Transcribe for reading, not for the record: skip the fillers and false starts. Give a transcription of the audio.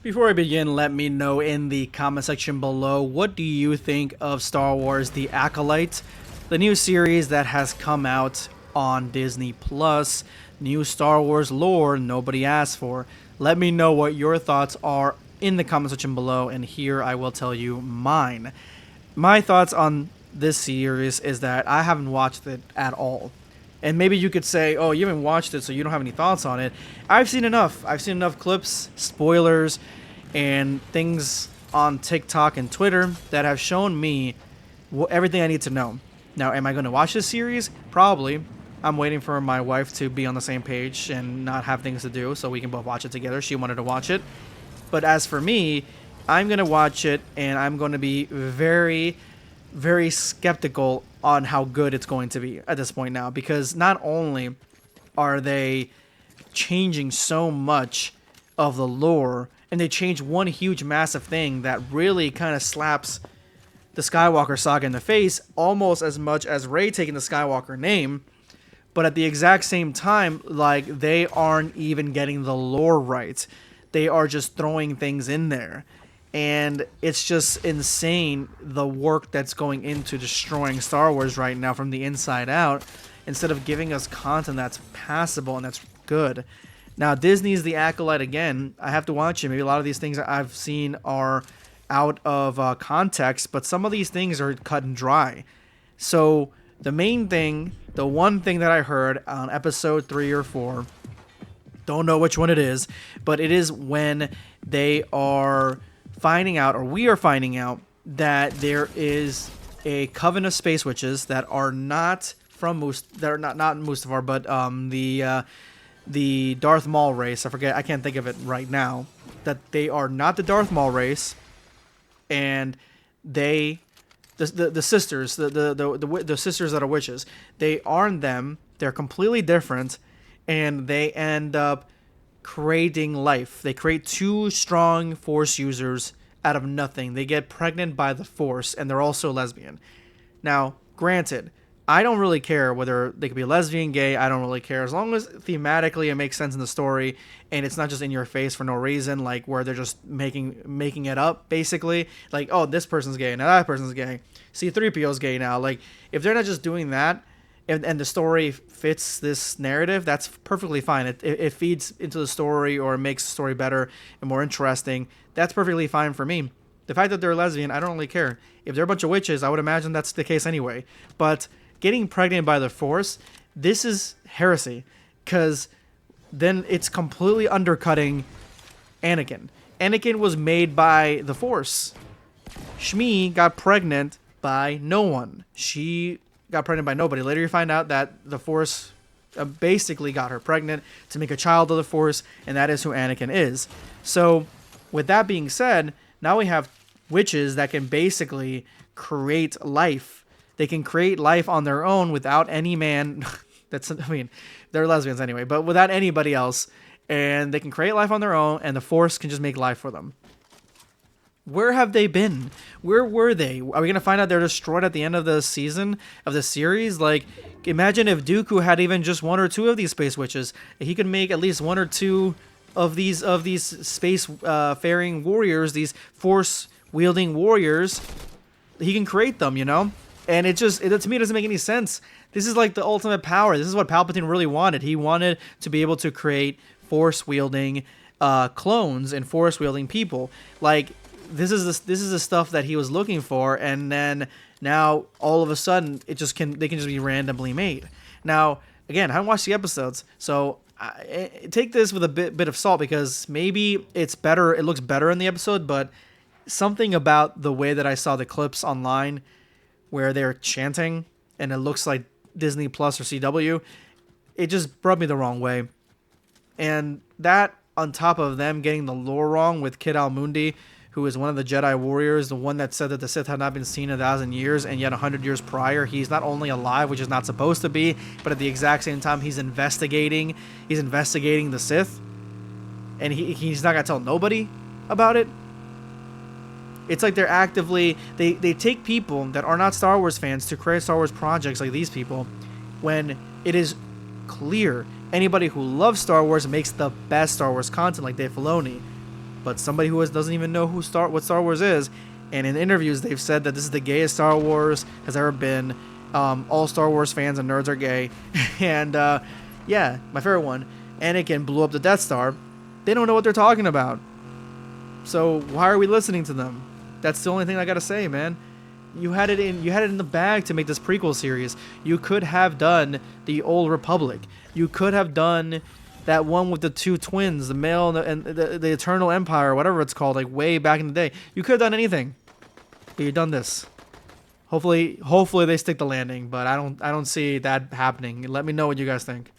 Before I begin, let me know in the comment section below, what do you think of Star Wars The Acolyte, the new series that has come out on Disney Plus, new Star Wars lore nobody asked for. Let me know what your thoughts are in the comment section below, and here I will tell you mine. My thoughts on this series is that I haven't watched it at all. And maybe you could say, oh, you haven't watched it, so you don't have any thoughts on it. I've seen enough. I've seen enough clips, spoilers, and things on TikTok and Twitter that have shown me everything I need to know. Now, am I going to watch this series? Probably. I'm waiting for my wife to be on the same page and not have things to do so we can both watch it together. She wanted to watch it. But as for me, I'm going to watch it, and I'm going to be very, very skeptical on how good it's going to be at this point now, because not only are they changing so much of the lore, and they change one huge massive thing that really kind of slaps the Skywalker saga in the face almost as much as Rey taking the Skywalker name, but at the exact same time, like, they aren't even getting the lore right. They are just throwing things in there. And it's just insane, the work that's going into destroying Star Wars right now from the inside out, instead of giving us content that's passable and that's good. Now, Disney's The Acolyte again. I have to watch it. Maybe a lot of these things I've seen are out of context, but some of these things are cut and dry. So the main thing, the one thing that I heard on episode 3 or 4, don't know which one it is, but it is when they are finding out, or we are finding out, that there is a coven of space witches that are not from they're not Mustafar, but the Darth Maul race. I can't think of it right now. That they are not the Darth Maul race, and the sisters, the sisters that are witches, they aren't them. They're completely different, and they end up creating life. They create 2 strong Force users out of nothing. They get pregnant by the Force, and they're also lesbian. Now, granted, I don't really care whether they could be lesbian, gay. I don't really care, as long as thematically it makes sense in the story, and it's not just in your face for no reason, like where they're just making it up, basically. Like, oh, this person's gay, now that person's gay. C-3PO's gay now. Like, if they're not just doing that, and the story fits this narrative, that's perfectly fine. It feeds into the story, or makes the story better and more interesting. That's perfectly fine for me. The fact that they're lesbian, I don't really care. If they're a bunch of witches, I would imagine that's the case anyway. But getting pregnant by the Force, this is heresy, because then it's completely undercutting Anakin. Anakin was made by the Force. Shmi got pregnant by no one. She got pregnant by nobody. Later you find out that the Force basically got her pregnant to make a child of the Force, and that is who Anakin is. So with that being said, now we have witches that can basically create life. They can create life on their own without any man. They're lesbians anyway, but without anybody else, and they can create life on their own, and the Force can just make life for them. Where have they been? Where were they? Are we going to find out they're destroyed at the end of the season of the series? Like, imagine if Dooku had even just 1 or 2 of these space witches. He could make at least 1 or 2 of these space faring warriors, these Force wielding warriors. He can create them, you know? And to me, it doesn't make any sense. This is like the ultimate power. This is what Palpatine really wanted. He wanted to be able to create Force wielding clones and Force wielding people. Like, this is the stuff that he was looking for, and then now all of a sudden they can just be randomly made. Now, again, I haven't watched the episodes, so take this with a bit of salt, because maybe it's better. It looks better in the episode, but something about the way that I saw the clips online, where they're chanting and it looks like Disney Plus or CW, it just rubbed me the wrong way. And that, on top of them getting the lore wrong with Kid Al-Mundi, who is one of the Jedi warriors, the one that said that the Sith had not been seen in 1,000 years, and yet 100 years prior, he's not only alive, which is not supposed to be, but at the exact same time, he's investigating the Sith, and he's not gonna tell nobody about it. It's like they're actively, they take people that are not Star Wars fans to create Star Wars projects like these people, when it is clear anybody who loves Star Wars makes the best Star Wars content, like Dave Filoni. but somebody who doesn't even know what Star Wars is, and in interviews they've said that this is the gayest Star Wars has ever been. All Star Wars fans and nerds are gay, and yeah, my favorite one, Anakin blew up the Death Star. They don't know what they're talking about. So why are we listening to them? That's the only thing I gotta say, man. You had it in the bag to make this prequel series. You could have done the Old Republic. You could have done that one with the two twins, the male and the Eternal Empire, whatever it's called, like way back in the day. You could have done anything, but you've done this. Hopefully they stick the landing, but I don't see that happening. Let me know what you guys think.